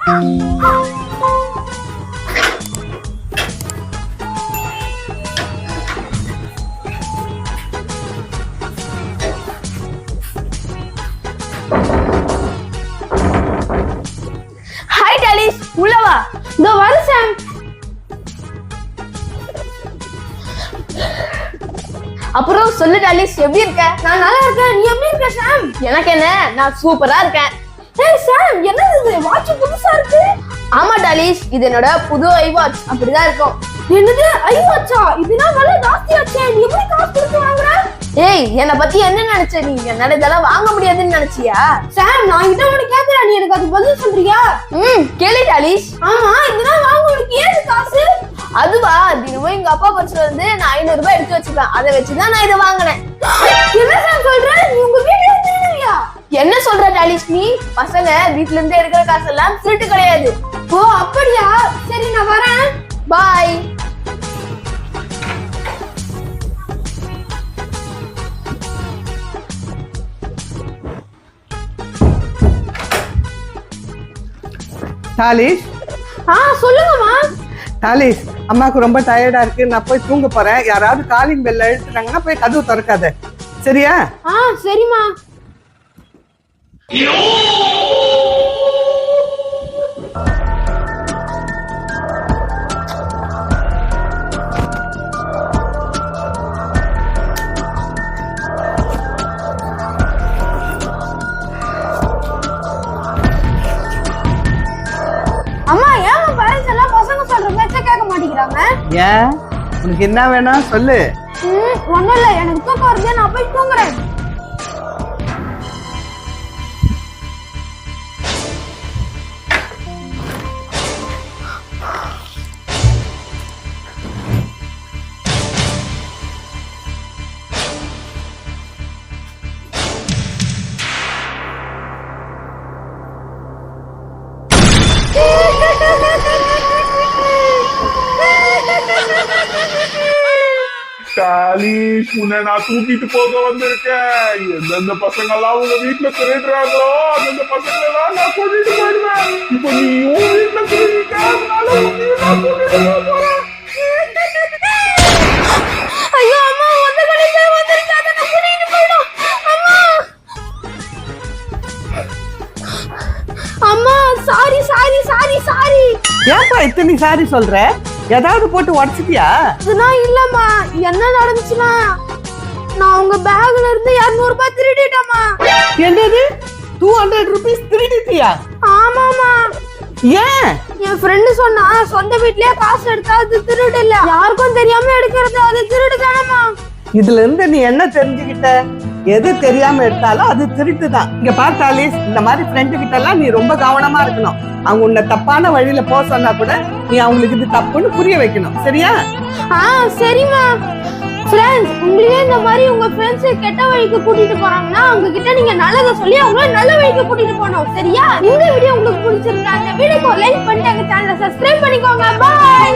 Hi Dolly's, உள்ள வா. இதோ வர சாம். அப்புறம் சொல்லு டாலிஸ், எப்படி இருக்க? நான் நல்லா இருக்கேன். நீ எப்படி இருக்க சாம்? எனக்கு என்ன, நான் சூப்பரா இருக்கேன். ஏய் சாம், என்னது இது? வாட்ச் புதுசா இருக்கு. ஆமா டாலிஸ், இது என்னோட புது ஐ வாட்ச். அப்படிதான் இருக்கும். என்னது ஐ வாட்சா? இதுனா விலை ஜாஸ்தியாச்சே. நீ எப்படி காசு கொடுத்து வாங்குற? ஏய், என்னை பத்தி என்ன நினைச்ச நீ? என்னால இதெல்லாம் வாங்க முடியாதுன்னு நினைச்சியா? சாம், நான் கிட்ட உனக்கு கேக்குறேன், நீ எனக்கு அது பதில் சொல்றியா? கேளு டாலிஸ். ஆமா, இதெல்லாம் வாங்க உனக்கு ஏது காசு? அதுவா, தினமும் எங்க அப்பா பர்ஸ்ல இருந்து நான் 500 ரூபாய் எடுத்து வச்சுப்பேன். அதை வச்சுதான் நான் இதை வாங்கினேன். என்ன சார் சொல்ற? நீ உங்க வீட்டுல திருடுவியா? என்ன சொல்ற டாலிஸ் நீ? பசங்க வீட்டுல இருந்து எடுக்கிற காசெல்லாம் திருட்டு கிடையாது. ஓ அப்படியா? சரி, நான் வரேன். பாய். டாலிஸ். சொல்லுங்கம்மா. டாலிஸ், அம்மாக்கு ரொம்ப டயர்டா இருக்கு, நான் போய் தூங்க போறேன். யாராவது காலிங் பெல் எழுத்துறாங்கன்னா போய் கதவு திறக்காத, சரியா? சரிம்மா. அம்மா, ஏன் பேரண்ட்ஸ் எல்லாம் பசங்க சொல்ற பேச்ச கேட்க மாட்டேங்கிறாங்க? ஏன், உனக்கு என்ன வேணும் சொல்லு. ஒண்ணும் இல்ல, எனக்கு தூக்கம் வருது, நான் போய் தூங்குறேன். டாலிஸ், உன்னை நான் தூக்கிட்டு போக வந்திருக்கேன். எந்தெந்த பசங்க எல்லாம் உங்க வீட்டுல திருடுறாங்களோ அந்தந்த பசங்க எல்லாம் நான் கூட்டிட்டு போயிடுவேன். இப்ப நீயும் வீட்டுல திருடிக்க, அதனால உன்னையும் நான் கூட்டிட்டு போறேன். ஐயோ அம்மா, ஒத்த கடையில வந்துருச்சு, அத நான் கூட்டிட்டு போய்டும். அம்மா அம்மா, சாரி சாரி சாரி சாரி. ஏன்பா இத்தனை சாரி சொல்ற? ஏதாவது போட்டு உடச்சிட்டியா? இதெல்லாம் இல்லம்மா. என்ன நடந்துச்சுன்னா, நான் உங்க பேக்ல இருந்து 200 ரூபாய் திருடிட்டேம்மா. என்னது, 200 rupees திருடிட்டியா? ஆமாமா. ஏன்? என் ஃப்ரெண்டு சொன்னா, சொந்த வீட்லயே காசு எடுத்தா அது திருடு இல்ல, யாருக்கும் தெரியாம எடுக்கிறது அது திருடு தானம்மா. இதுல இருந்து நீ என்ன தெரிஞ்சுக்கிட்ட? எது தெரியாம எடுத்தாலும் அது திருட்டு தான். இங்க பார்த்தாலிஸ், இந்த மாதிரி ஃப்ரெண்டு கிட்ட எல்லாம் நீ ரொம்ப கவனமா இருக்கணும். அவங்க உன்னை தப்பான வழியில போக சொன்னா கூட நீ அவங்களுக்கு இது தப்புன்னு புரிய வைக்கணும், சரியா? சரிம்மா. ஃப்ரெண்ட்ஸ், உங்களே இந்த மாதிரி உங்க ஃப்ரெண்ட்ஸ் கெட்ட வழிக்கு கூட்டிட்டு போறாங்கன்னா அவங்க கிட்ட நீங்க நல்லதை சொல்லி அவங்கள நல்ல வழிக்கு கூட்டிட்டு போகணும், சரியா? இந்த வீடியோ உங்களுக்கு பிடிச்சிருந்தா இந்த வீடியோக்கு லைக் பண்ணிட்டு எங்க சேனலை சப்ஸ்கிரைப் பண்ணிக்கோங்க. பாய்.